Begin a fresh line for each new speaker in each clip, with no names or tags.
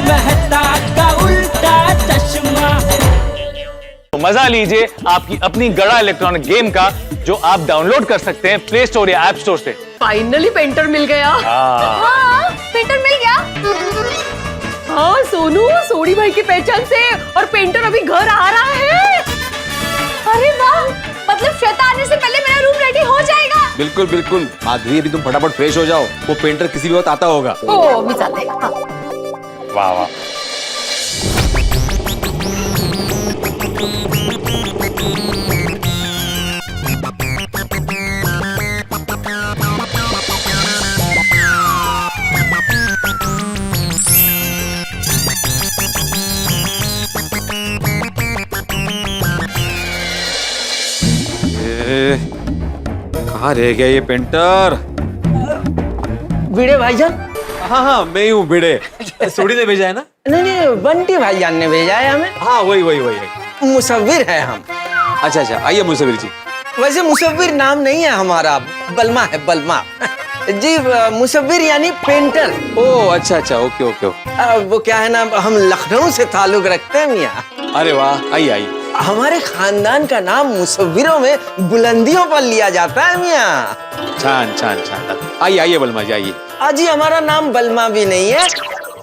मेहता का उल्टा चश्मा।
मजा लीजिए आपकी अपनी गड़ा इलेक्ट्रॉनिक गेम का, जो आप डाउनलोड कर सकते हैं प्ले स्टोर या ऐप स्टोर से।
फाइनली पेंटर मिल गया।
हाँ, पेंटर मिल गया।
हाँ सोनू, सोनी भाई की पहचान से, और पेंटर अभी घर आ रहा है।
अरे वाह, मतलब श्वेता आने से पहले मेरा रूम रेडी हो जाएगा।
बिल्कुल बिल्कुल माधवी, अभी तुम फटाफट फ्रेश हो जाओ, वो पेंटर किसी भी वक्त आता होगा।
ओ भी जाते हैं। हाँ।
वाह वाह।
कहाँ रह गया ये पेंटर?
भिड़े भाईजान?
हाँ हाँ मैं ही हूँ भिड़े। सोडी ने भेजा है ना?
नहीं नहीं, बंटी भाईजान ने भेजा है हमें।
हाँ वही।
मुसव्विर है हम।
अच्छा अच्छा, आइए मुसव्विर जी।
वैसे मुसव्विर नाम नहीं है हमारा, बलमा है, बलमा जी। मुसव्विर यानी पेंटर।
ओह अच्छा अच्छा, ओके ओके।
वो क्या है ना, हम लखनऊ से ताल्लुक रखते हैं मियाँ।
अरे वाह, आइए आइए।
हमारे खानदान का नाम मुसव्विरों में बुलंदियों पर लिया जाता है मियाँ।
छान छान छान। आइए आइए बलमा जी आइए।
अजी हमारा नाम बलमा भी नहीं है,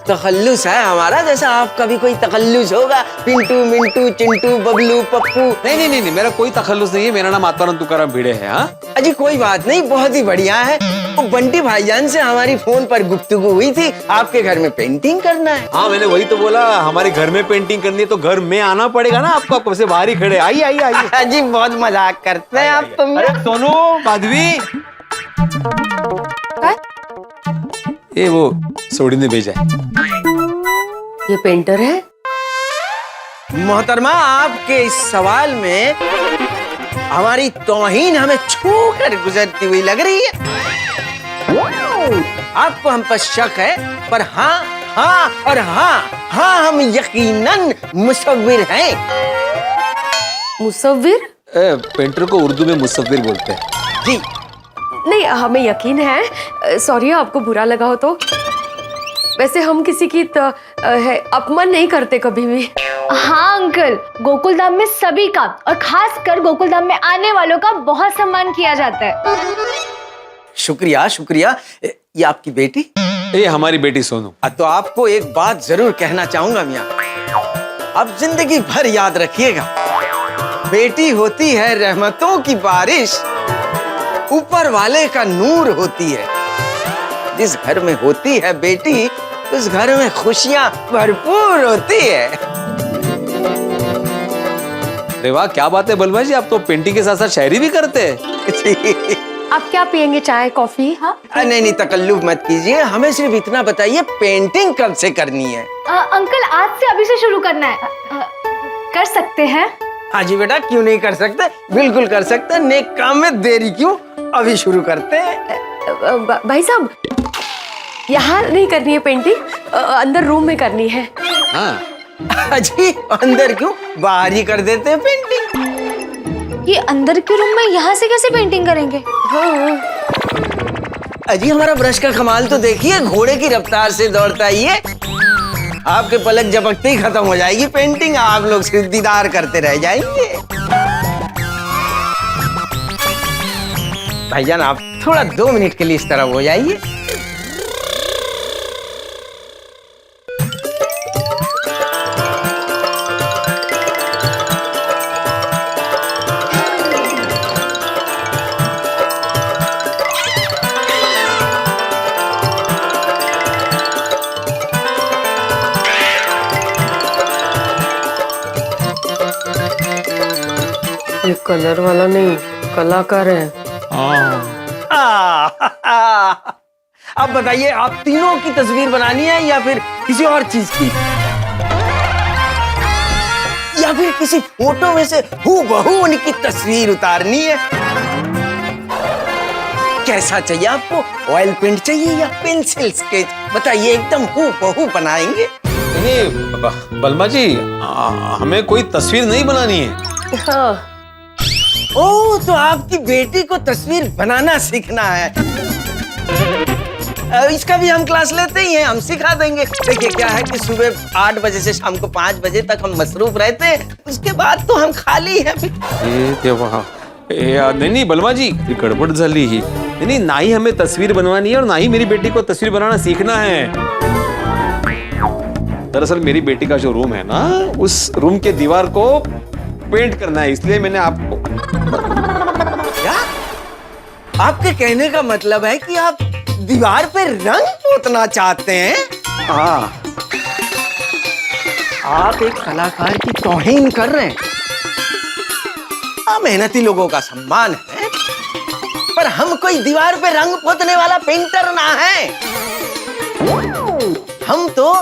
तखल्लुस है हमारा, जैसा आपका भी कोई तखल्लुस होगा। पिंटू, मिंटू, चिंटू, बबलू, पप्पू।
नहीं, मेरा कोई तखल्लुस नहीं है, मेरा नाम आत्मानंद तुकाराम भिड़े है। हाँ
अजी कोई बात नहीं, बहुत ही बढ़िया है। वो बंटी भाईजान से हमारी फोन पर गुफ्तगू हुई थी, आपके घर में पेंटिंग करना है।
हाँ मैंने वही तो बोला, हमारे घर में पेंटिंग करनी है तो घर में आना पड़ेगा ना आपको। आप वैसे बाहर ही खड़े, आइए आइए आइए।
अजी बहुत मजाक करते हैं आप तो।
अरे सोनू, माधवी, ये वो सोडी ने भेजा है।
ये पेंटर है?
मोहतरमा, आपके इस सवाल में हमारी तौहीन हमें छू कर गुजरती हुई लग रही है। आपको हम पर शक है, पर हाँ और हाँ हम यकीनन मुसव्विर हैं।
मुसव्विर?
पेंटर को उर्दू में मुसव्विर बोलते हैं
जी।
नहीं, हमें यकीन है। सॉरी आपको बुरा लगा हो तो। वैसे हम किसी की अपमान नहीं करते कभी भी।
हाँ अंकल, गोकुलधाम में सभी का और खास कर गोकुलधाम में आने वालों का बहुत सम्मान किया जाता है।
शुक्रिया शुक्रिया। ये आपकी बेटी?
ये हमारी बेटी सोनू।
तो आपको एक बात जरूर कहना चाहूंगा मियाँ, आप जिंदगी भर याद रखिएगा, बेटी होती है रहमतों की बारिश, ऊपर वाले का नूर होती है। जिस घर में होती है बेटी, उस घर में खुशियां भरपूर होती है।
अरे वाह, क्या बात है बलमा जी, आप तो पेंटिंग के साथ साथ शायरी भी करते हैं।
आप क्या पियेंगे, चाय कॉफी? हाँ
नहीं तकल्लुफ मत कीजिए, हमें सिर्फ इतना बताइए पेंटिंग कब से करनी है?
अंकल आज से अभी से शुरू करना है। कर सकते हैं?
हाँ जी बेटा, क्यों नहीं कर सकते, बिल्कुल कर सकते हैं। नेक काम में देरी क्यों, अभी शुरू करते हैं।
भाई साहब, यहाँ नहीं करनी है पेंटिंग, अंदर रूम में करनी है।
हाँ
जी, अंदर क्यों, बाहर ही कर देते हैं पेंटिंग।
ये अंदर के रूम में यहाँ से कैसे पेंटिंग करेंगे?
हाँ।
अजी हमारा ब्रश का कमाल तो देखिए, घोड़े की रफ्तार से दौड़ता है ये। आपके पलक झपकते ही खत्म हो जाएगी पेंटिंग, आप लोग सिर्फ दीदार करते रह जाएंगे। भाईजान आप थोड़ा 2 मिनट के लिए इस तरफ हो जाइए।
ये कलर वाला नहीं, कलाकार है।
अब बताइए, आप तीनों की तस्वीर बनानी है या फिर किसी और चीज की, या फिर किसी फोटो में से हूबहू उनकी तस्वीर उतारनी है? कैसा चाहिए आपको, ऑयल पेंट चाहिए या पेंसिल स्केच? बताइए, एकदम हूबहू बनाएंगे।
नहीं बलमा जी, हमें कोई तस्वीर नहीं बनानी है।
हाँ।
ओह, तो आपकी बेटी को तस्वीर बनाना सीखना है। इसका भी हम क्लास लेते ही हैं, हम सिखा देंगे। देखिए क्या है कि सुबह 8 बजे से शाम को 5 बजे तक हम मसरूफ रहते हैं, उसके बाद तो हम खाली हैं।
नहीं नहीं बलमा जी, ये गड़बड़ झाली ही। नहीं, ना ही हमें तस्वीर बनवानी है और ना ही मेरी बेटी को तस्वीर बनाना सीखना है। दरअसल मेरी बेटी का जो रूम है ना, उस रूम के दीवार को पेंट करना है, इसलिए मैंने आपको।
क्या आपके कहने का मतलब है कि आप दीवार पे रंग पोतना चाहते हैं?
हाँ,
आप एक कलाकार की तौहीन कर रहे हैं। मेहनती लोगों का सम्मान है, पर हम कोई दीवार पे रंग पोतने वाला पेंटर ना है। हम तो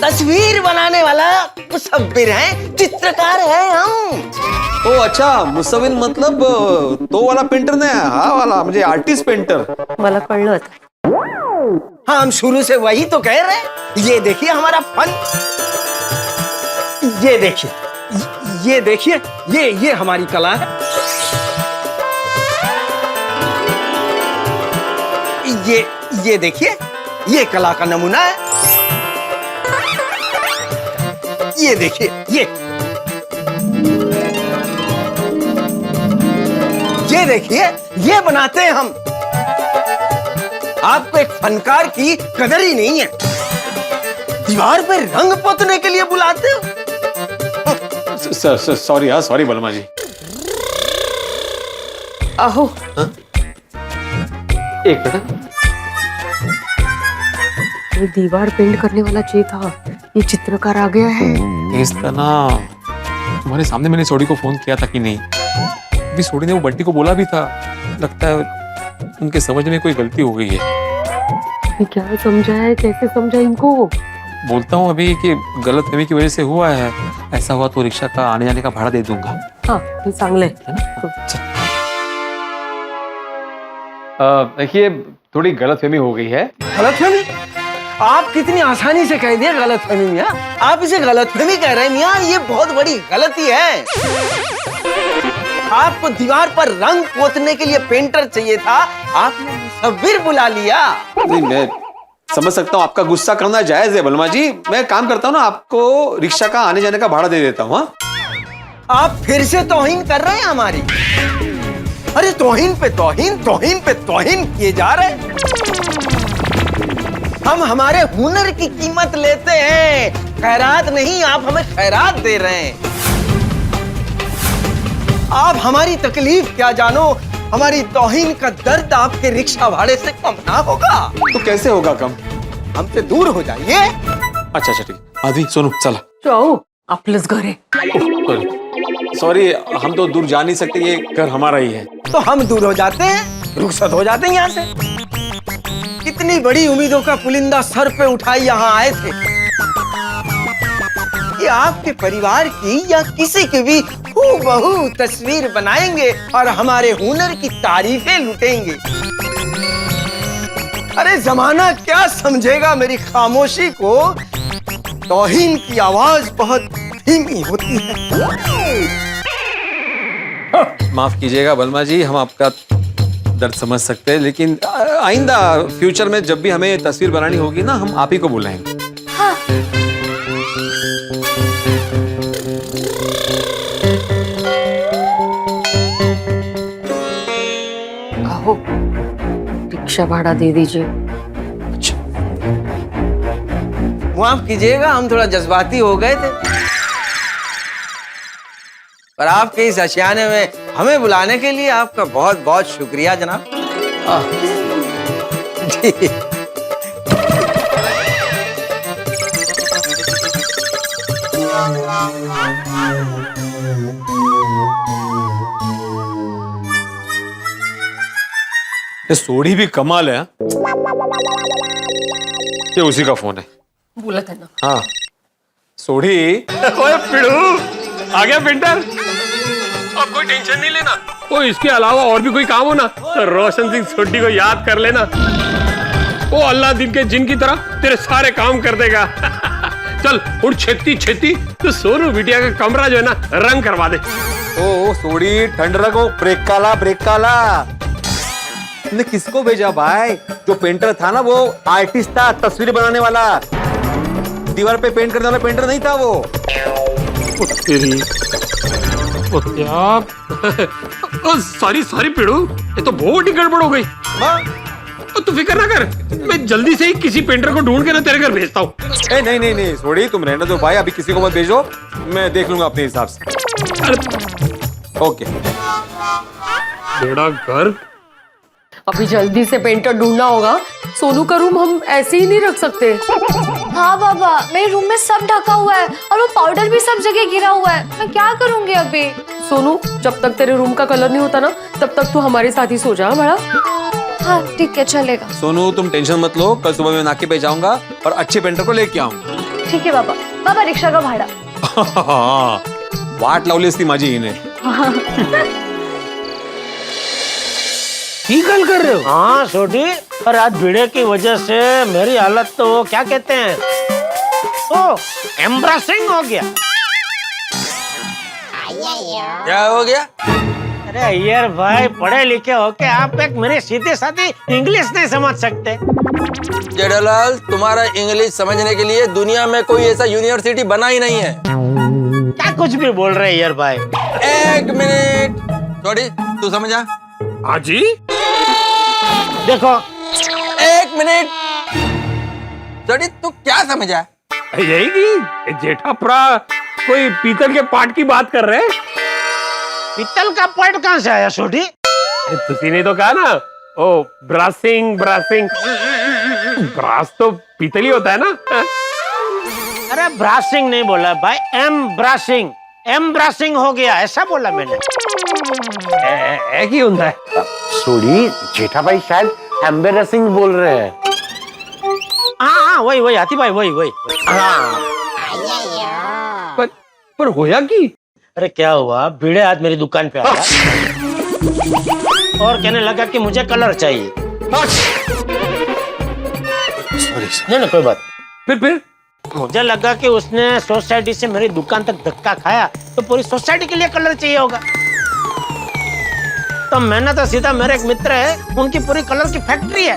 तस्वीर बनाने वाला मुसव्विर हैं, चित्रकार हैं हम।
ओ अच्छा, मुसविर मतलब तो वाला पेंटर नहीं, हाँ वाला मुझे आर्टिस्ट पेंटर।
मला कळलं आता।
हाँ, हम शुरू से वही तो कह रहे हैं। ये देखिए हमारा फन, ये देखिए, ये देखिए, ये हमारी कला है। ये देखिए, ये कला का नमूना है। ये देखिए, ये देखिए, ये बनाते हैं हम। आपको एक फनकार की कदर ही नहीं है, दीवार पे रंग पोतने के लिए बुलाते हो।
सॉरी यार, सॉरी बलमा जी।
आहो,
एक मिनट,
ये दीवार पेंट करने वाला चाहिए था, ये चित्रकार आ गया है।
इस तरह तुम्हारे सामने मैंने सोडी को फोन किया था कि नहीं? अभी सोडी ने वो बंटी को बोला भी था। लगता है उनके समझने में कोई गलती हो गई है।
ये क्या समझा है, कैसे समझा इनको?
बोलता हूँ अभी कि गलतफहमी की वजह से हुआ है। ऐसा हुआ तो रिक्शा का आने जाने का भाड़ा दे दूंगा।
हाँ, ये चांगलं
है ना?
देखिए थोड़ी गलतफहमी हो गई है।
गलतफहमी? आप कितनी आसानी से कह दिए गलतफहमी मियां। आप इसे गलतफहमी कह रहे हैं मियां, ये बहुत बड़ी गलती है। आपको दीवार पर रंग पोतने के लिए पेंटर चाहिए था, आपने मुसव्विर बुला लिया।
नहीं, मैं समझ सकता हूँ आपका गुस्सा करना जायज है बलमा जी। मैं काम करता हूँ ना, आपको रिक्शा का आने जाने का भाड़ा दे देता हूँ।
आप फिर से तौहीन कर रहे हैं हमारी। अरे तौहीन पे तौहीन, तौहीन पे तौहीन किए जा रहे हैं। हम हमारे हुनर की कीमत लेते हैं, खैरात नहीं। आप हमें खैरात दे रहे हैं। आप हमारी तकलीफ क्या जानो, हमारी तौहीन का दर्द आपके रिक्शा भाड़े से कम ना होगा।
तो कैसे होगा कम?
हमसे दूर हो जाइए।
अच्छा अच्छा ठीक। आदि सोनू चला।
जाओ, आपलंच घर है।
सॉरी, हम तो दूर जा नहीं सकते, ये घर हमारा ही है।
तो हम दूर हो जाते हैं, रुखसत हो जाते हैं यहाँ से। कितनी बड़ी उम्मीदों का पुलिंदा सर पे उठाई यहाँ आए थे कि आपके परिवार की या किसी की भी हूबहू तस्वीर बनाएंगे और हमारे हुनर की तारीफें लुटेंगे। अरे जमाना क्या समझेगा मेरी खामोशी को। तौहीन की आवाज बहुत धीमी होती है।
माफ कीजिएगा बलमा जी, हम आपका दर्द समझ सकते हैं, लेकिन आइंदा फ्यूचर में जब भी हमें तस्वीर बनानी होगी ना, हम आप ही को बुलाएंगे।
हाँ।
कहो, रिक्शा भाड़ा दे दीजिए।
अच्छा,
माफ कीजिएगा, हम थोड़ा जज्बाती हो गए थे, पर आपके इस आशियाने में हमें बुलाने के लिए आपका बहुत बहुत शुक्रिया जनाब। जी।
ये सोडी भी कमाल है। ये उसी का फोन है।
बोला था ना।
हाँ सोडी।
ओए पिड़ू, आ गया पेंटर। अब कोई टेंशन नहीं लेना। वो इसके अलावा और भी कोई काम हो ना, तो रोशन सिंह सोडी को याद कर लेना। वो अल्लाह दिन के जिन की तरह तेरे सारे काम कर देगा। चल उठ छेती छेती, तो सोनू बिटिया का कमरा जो है ना, रंग करवा दे।
ओ सोडी, ठंड रखो, ब्रेक काला ब्रेक काला। तुमने किसको भेजा भाई? जो पेंटर था ना वो आर्टिस्ट था, तस्वीर बनाने वाला, दीवार पे पेंट करने वाला पेंटर नहीं था वो।
ओ तेरी, ओ क्या, सॉरी सॉरी पिड़ू, ये तो बहुत ही गड़बड़ हो गई। तो तू फिक्र ना कर, मैं जल्दी से ही किसी पेंटर को ढूंढ के ना तेरे घर भेजता हूँ।
नहीं नहीं नहीं सॉरी, तुम रहने दो भाई, अभी किसी को मत भेजो, मैं देख लूंगा अपने हिसाब से। ओके।
बड़ा घर,
अभी जल्दी से पेंटर ढूंढना होगा। सोनू का रूम हम ऐसे ही नहीं रख सकते।
हाँ बाबा, मेरे रूम में सब ढका हुआ है और वो पाउडर भी सब जगह गिरा हुआ है। मैं क्या करूंगी अभी?
सोनू, जब तक तेरे रूम का कलर नहीं होता ना, तब तक तू हमारे साथ ही सो जा बड़ा।
हाँ ठीक है, चलेगा।
सोनू तुम टेंशन मत लो, कल सुबह मैं नाके पे जाऊंगा और अच्छे पेंटर को लेके आऊंगा।
ठीक है बाबा। बाबा रिक्शा का भाड़ा।
वाट लावली असती माझी हिने।
की गल कर रहे हो? हाँ छोटी, पर आज भिड़े की वजह से मेरी हालत तो क्या कहते हैं, ओ एम्ब्रेसिंग हो गया।
क्या हो गया?
अरे अय्यर भाई, पढ़े लिखे होके आप एक मेरी सीधी सादी इंग्लिश नहीं समझ सकते।
जेठालाल, तुम्हारा इंग्लिश समझने के लिए दुनिया में कोई ऐसा यूनिवर्सिटी बना ही नहीं है।
क्या कुछ भी बोल रहे अय्यर भाई?
एक मिनट छोटी, तू समझा?
हाँ जी।
देखो,
एक मिनट छोटी, तू क्या समझा?
यही की जेठाप्रा कोई पीतल के पार्ट की बात कर रहे हैं।
पीतल का पॉइंट कहाँ से आया छोटी?
तुसी ने तो कहा ना, ओ ब्रासिंग ब्रासिंग, ब्रास तो पीतल ही होता है ना।
अरे ब्रासिंग नहीं बोला भाई, एम्ब्रेसिंग, एम्ब्रेसिंग हो गया ऐसा बोला मैंने।
एक ही होता है।
सॉरी जेठा भाई, शायद एम्बेरसिंग बोल रहे हैं।
हाँ वही वही हाथी भाई, वही। हाँ
पर होया की?
अरे क्या हुआ, भिड़े आज मेरी दुकान पे आया और कहने लगा कि मुझे कलर चाहिए। नहीं कोई बात।
फिर
मुझे लगा कि उसने सोसाइटी से मेरी दुकान तक धक्का खाया तो पूरी सोसाइटी के लिए कलर चाहिए होगा। तो मैंने तो सीधा, मेरे एक मित्र है, उनकी पूरी कलर की फैक्ट्री है,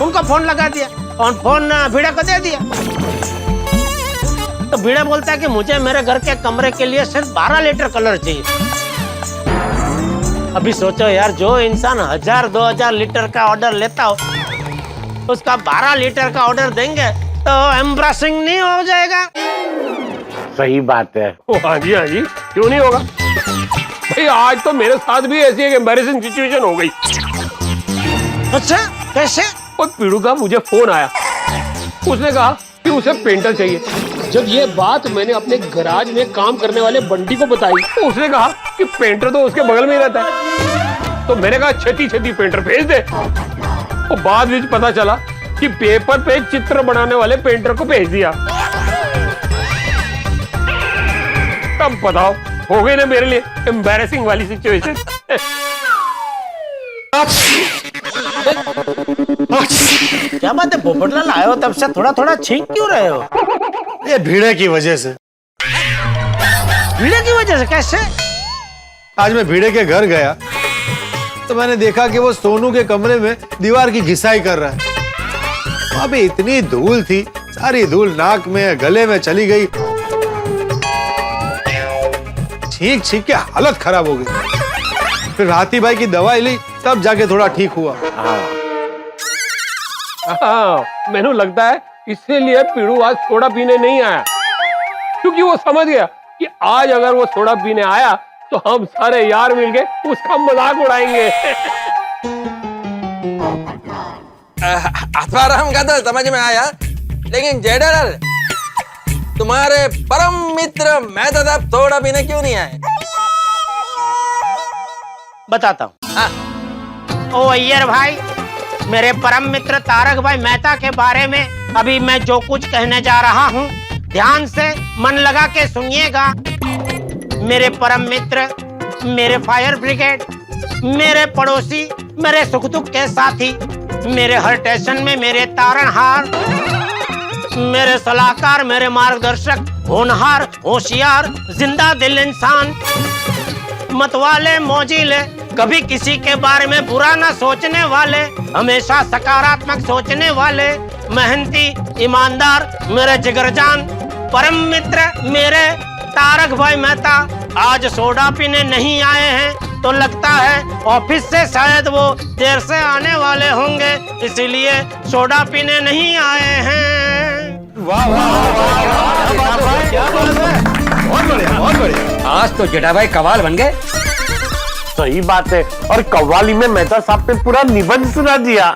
उनको फोन लगा दिया और फोन भिड़े को दे दिया। तो भिड़ा बोलता है कि मुझे मेरे घर के कमरे के लिए सिर्फ 12 लीटर कलर चाहिए। अभी सोचो यार, जो इंसान 1000-2000 लीटर का ऑर्डर लेता हो, उसका 12 लीटर का ऑर्डर देंगे तो एम्ब्रेसिंग नहीं हो जाएगा?
सही बात है।
हाँ जी, क्यों नहीं होगा भाई। आज तो मेरे साथ भी ऐसी एक एम्बैरेसिंग सिचुएशन हो गई।
अच्छा, कैसे?
और पीड़ू का मुझे फोन आया, उसने कहा कि उसे पेंटर चाहिए। जब ये बात मैंने अपने गराज में काम करने वाले बंटी को बताई तो उसने कहा कि पेंटर तो उसके बगल में ही रहता है। तो मैंने कहा छेती पेंटर भेज दे। और बाद में पता चला कि पेपर पे चित्र बनाने वाले पेंटर को भेज दिया। तब बताओ, हो गई ना मेरे लिए एम्बैरेसिंग वाली सिचुएशन।
क्या बात है पोपटलाल, आए हो तब से थोड़ा छींक क्यों रहे हो?
ये भीड़े की वजह से।
भीड़े की वजह से? कैसे?
आज मैं भीड़े के घर गया तो मैंने देखा कि वो सोनू के कमरे में दीवार की घिसाई कर रहा है। वहां पे इतनी धूल थी, सारी धूल नाक में गले में चली गई, छींक के हालत खराब हो गई। फिर हाथी भाई की दवाई ली, तब जाके थोड़ा ठीक हुआ।
हाँ, मैंने लगता है इसीलिए पीड़ू आज सोडा पीने नहीं आया, क्योंकि वो समझ गया कि आज अगर वो सोडा पीने आया तो हम सारे यार मिलके उसका मजाक उड़ाएंगे।
आत्माराम का तो समझ में आया, लेकिन जेठालाल, तुम्हारे परम मित्र मेहता साहब सोडा पीने क्यों नहीं आए?
बताता हूँ।
हाँ।
ओ अय्यर भाई, मेरे परम मित्र तारक भाई मेहता के बारे में अभी मैं जो कुछ कहने जा रहा हूँ, ध्यान से मन लगा के सुनिएगा। मेरे परम मित्र, मेरे फायर ब्रिगेड, मेरे पड़ोसी, मेरे सुख दुख के साथी, मेरे हर टेंशन में मेरे तारणहार, मेरे सलाहकार, मेरे मार्गदर्शक, होनहार, होशियार, जिंदा दिल इंसान, मतवाले, मोजीले, कभी किसी के बारे में बुरा ना सोचने वाले, हमेशा सकारात्मक सोचने वाले, मेहनती, ईमानदार, मेरे जिगरजान परम मित्र मेरे तारक भाई मेहता आज सोडा पीने नहीं आए हैं। तो लगता है ऑफिस से शायद वो देर से आने वाले होंगे, इसीलिए सोडा पीने नहीं आए हैं।
वाह वाह वाह, क्या बात है, बहुत बढ़िया बहुत बढ़िया।
आज तो जेठा भाई कवाल बन गए।
सही बात है, और कव्वाली में मेहता साहब ने पूरा निबंध सुना दिया।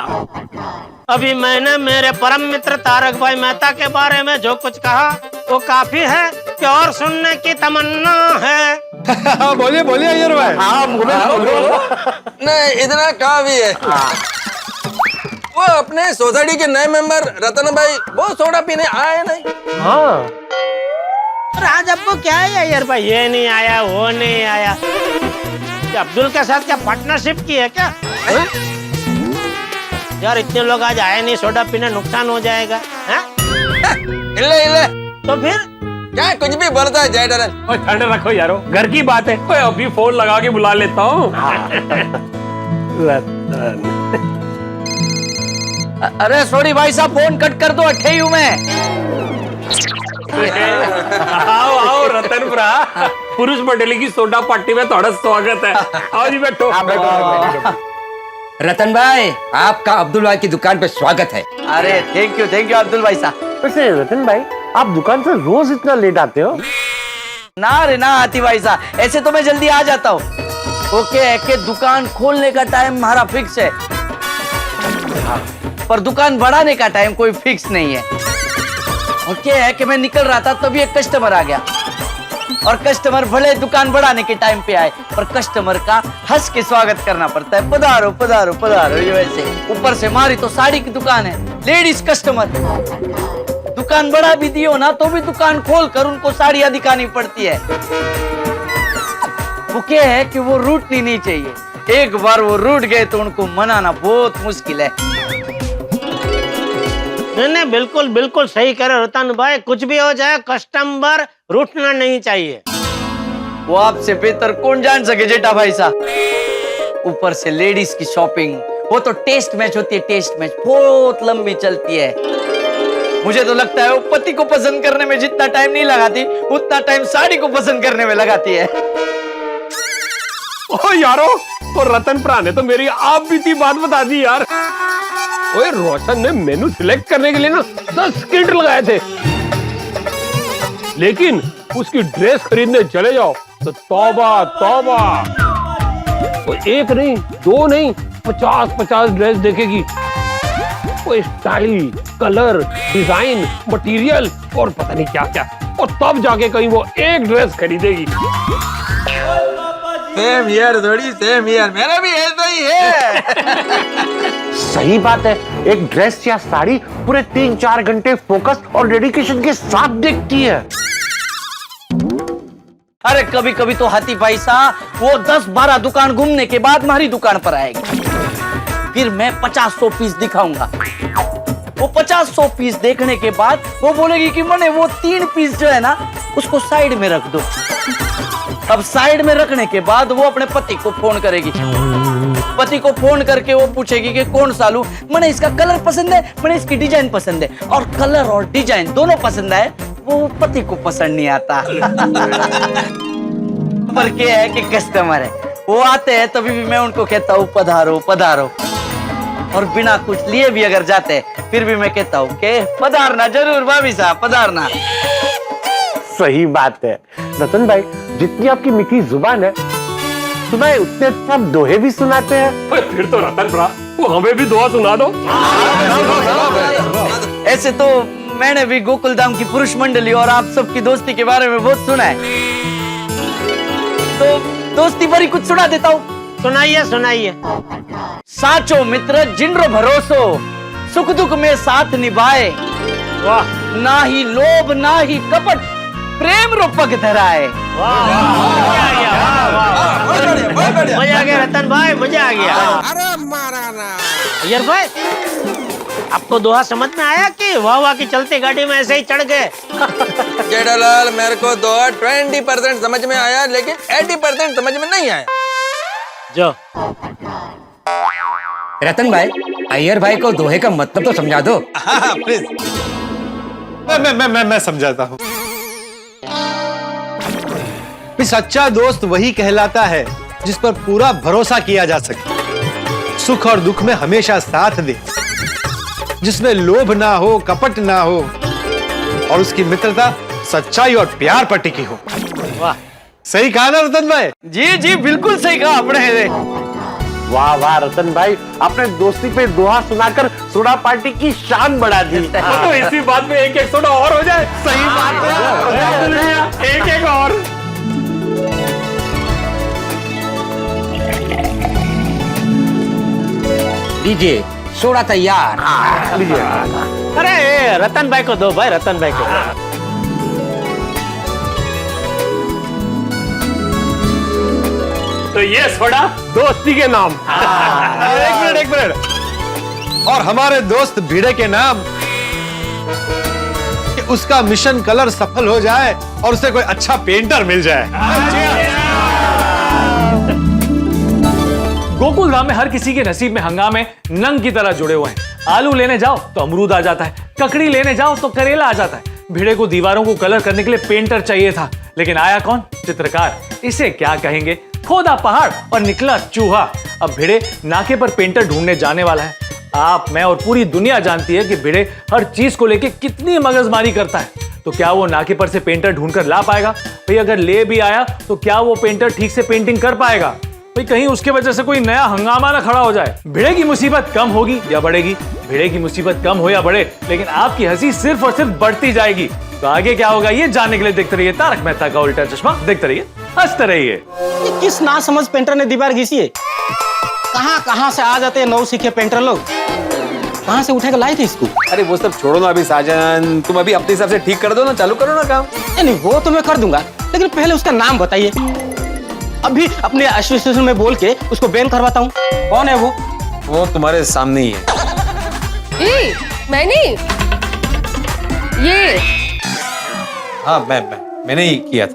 अभी मैंने मेरे परम मित्र तारक भाई मेहता के बारे में जो कुछ कहा वो काफी है कि और सुनने की तमन्ना है।
बोलिए बोलिए अय्यर भाई।
हाँ
नहीं इतना काफी है। वो अपने सोसाइटी के नए मेंबर रतन भाई वो सोडा पीने आए नहीं।
हाँ
और आज आपको क्या है अय्यर भाई, ये नहीं आया वो नहीं आया, क्या अब्दुल के साथ क्या पार्टनरशिप की है क्या? यार इतने लोग आज आए नहीं, सोडा पीने नुकसान हो जाएगा।
इले इले
तो फिर
क्या कुछ भी बोलता है जयडरन।
ओए ठंड रखो यारो, घर की बात है। ओए अभी फोन लगा के बुला लेता हूँ।
अरे सोडी भाई साहब फोन कट कर दो, अट्ठे ही हूं मैं।
आओ आओ रतन भरा, पुरुष मंडली की सोडा पार्टी में थोड़ा स्वागत है। आओ जी बैठो।
रतन भाई आपका अब्दुल भाई की दुकान पे स्वागत है।
अरे थैंक यू अब्दुल भाई साहब।
वैसे रतन भाई आप दुकान से रोज इतना लेट आते हो?
ना रे ना आती भाई साहब, ऐसे तो मैं जल्दी आ जाता हूँ। ओके है कि दुकान खोलने का टाइम हमारा फिक्स है, पर दुकान बढ़ाने का टाइम कोई फिक्स नहीं है। ओके है कि मैं निकल रहा था तभी एक कस्टमर आ गया, और कस्टमर भले दुकान बढ़ाने के टाइम पे आए पर कस्टमर का हंस के स्वागत करना पड़ता है। पधारो पधारो पधारो। ये वैसे ऊपर से हमारी तो साड़ी की दुकान है, लेडीज कस्टमर, दुकान बढ़ा भी दियो ना तो भी दुकान खोल कर उनको साड़ियां दिखानी पड़ती है। वो क्या है कि वो रूठनी नहीं चाहिए, एक बार वो रूठ गए तो उनको मनाना बहुत मुश्किल है।
नहीं बिल्कुल बिल्कुल सही कह रहे रतन भाई, कुछ भी हो जाए कस्टमर रूठना नहीं चाहिए।
वो आपसे बेहतर कौन जान सके जेठा भाई साहब। ऊपर से लेडीज की शॉपिंग, वो तो टेस्ट मैच होती है, टेस्ट मैच बहुत लंबी चलती है। मुझे तो लगता है वो पति को पसंद करने में जितना टाइम नहीं लगाती उतना टाइम साड़ी को पसंद करने में लगाती है।
ओ यारो, और रतन भरा ने तो मेरी आप बीती बात बता दी यार। ओए रोशन ने मेनू सिलेक्ट करने के लिए ना 10 स्किंट लगाए थे, लेकिन उसकी ड्रेस खरीदने चले जाओ तो तौबा तौबा। वो एक नहीं दो नहीं 50 ड्रेस देखेगी। वो स्टाइल, कलर, डिजाइन, मटेरियल और पता नहीं क्या क्या, और तब जाके कहीं वो एक ड्रेस खरीदेगी।
सेम यार, थोड़ी सेम यार, मेरा भी ऐसा ही है।
सही बात है, एक ड्रेस या साड़ी पूरे 3-4 घंटे फोकस और डेडिकेशन के साथ देखती है।
अरे कभी कभी तो हाथी भाई साहब वो 10-12 दुकान घूमने के बाद हमारी दुकान पर आएगी, फिर मैं 50-100 पीस दिखाऊंगा। वो 50-100 पीस देखने के बाद वो बोलेगी कि मैंने वो 3 पीस जो है ना उसको साइड में रख दो। अब साइड में रखने के बाद वो अपने पति को फोन करेगी, पति को फोन करके वो पूछेगी कि कौन सा लूं, मैंने इसका कलर पसंद है, मैंने इसकी डिजाइन पसंद है, और कलर और डिजाइन दोनों पसंद है, वो पति को पसंद नहीं आता। पर क्या है कि कस्टमर है, वो आते हैं तभी भी मैं उनको कहता हूँ पधारो पधारो, और बिना कुछ लिए भी अगर जाते हैं फिर भी मैं कहता हूँ कि पधारना जरूर भाभी साहब पधारना।
सही बात है रतन भाई, जितनी आपकी मीठी जुबान है सुनाए उतने अच्छे आप दोहे भी सुनाते हैं।
फिर तो रतन भरा वो हमें भी दुआ सुना दो।
ऐसे तो मैंने भी गोकुल धाम की पुरुष मंडली और आप सबकी दोस्ती के बारे में बहुत सुना है, तो दोस्ती भरी कुछ सुना देता हूँ।
सुनाइए सुनाइए।
साचो मित्र जिनरो भरोसो, सुख दुख में साथ निभाए,
वाह,
ना ही लोभ ना ही कपट, प्रेम रो पग धराए।
मजा आ गया रतन भाई, मजा आ गया।
अरे माराना
अय्यर भाई, आपको दोहा समझ में आया कि वाह वाह की चलती गाड़ी में ऐसे ही चढ़ गए?
जेठालाल, मेरे को 20% समझ में आया, लेकिन 80% समझ में नहीं आया।
जो
रतन भाई, अय्यर भाई को दोहे का मतलब तो समझा दो।
हाँ प्लीज। मैं समझाता हूँ। सच्चा दोस्त वही कहलाता है जिस पर पूरा भरोसा किया जा सके, सुख और दुख में हमेशा साथ दे, जिसमें लोभ ना हो, कपट ना हो, और उसकी मित्रता सच्चाई और प्यार पर टिकी हो।
वाह,
सही कहा ना रतन भाई?
जी जी बिल्कुल सही कहा आपने।
वाह वाह रतन भाई, आपने दोस्ती पे दोहा सुनाकर सोडा पार्टी की शान बढ़ा दी।
तो इसी बात में एक एक सोडा और हो जाए।
सही बात है।
एक एक और।
लीजिए, सोडा तैयार।
अरे रतन भाई को दो भाई, रतन भाई को।
तो ये सोडा दोस्ती के नाम।
एक मिनट। और हमारे दोस्त भिड़े के नाम, कि उसका मिशन कलर सफल हो जाए और उसे कोई अच्छा पेंटर मिल जाए।
गोकुल धाम में हर किसी के नसीब में हंगामे नंग की तरह जुड़े हुए हैं। आलू लेने जाओ तो अमरूद आ जाता है, ककड़ी लेने जाओ तो करेला आ जाता है। भिड़े को दीवारों को कलर करने के लिए पेंटर चाहिए था, लेकिन आया कौन? चित्रकार। इसे क्या कहेंगे? खोदा पहाड़ और निकला चूहा। अब भिड़े नाके पर पेंटर ढूंढने जाने वाला है। आप, मैं और पूरी दुनिया जानती है कि भिड़े हर चीज को लेके कितनी मगजमारी करता है। तो क्या वो नाके पर से पेंटर ढूंढकर ला पाएगा? भाई अगर ले भी आया तो क्या वो पेंटर ठीक से पेंटिंग कर पाएगा? भाई कहीं उसके वजह से कोई नया हंगामा ना खड़ा हो जाए। भिड़े की मुसीबत कम होगी या बढ़ेगी? भिड़े की मुसीबत कम हो या बढ़े, लेकिन आपकी हंसी सिर्फ और सिर्फ बढ़ती जाएगी। तो आगे क्या होगा ये जानने के लिए देखते रहिए तारक मेहता का उल्टा चश्मा। देखते रहिए, हंसते रहिए।
ये किस ना समझ पेंटर ने दीवार घिसी है? कहाँ से आ जाते हैं नौ सीखे पेंटर लोग? कहाँ से उठा के लाए थे इसको?
अरे वो सब छोड़ो ना अभी साजन, तुम अभी अपने हिसाब से ठीक कर दो ना, चालू करो ना काम।
नहीं वो तो मैं कर दूंगा, लेकिन पहले उसका नाम बताइए। अभी अपने एसोसिएशन में बोल के उसको बैन करवाता हूँ। कौन है वो?
वो तुम्हारे सामने ही है।
मैंने ये
हाँ मैंने ही किया था।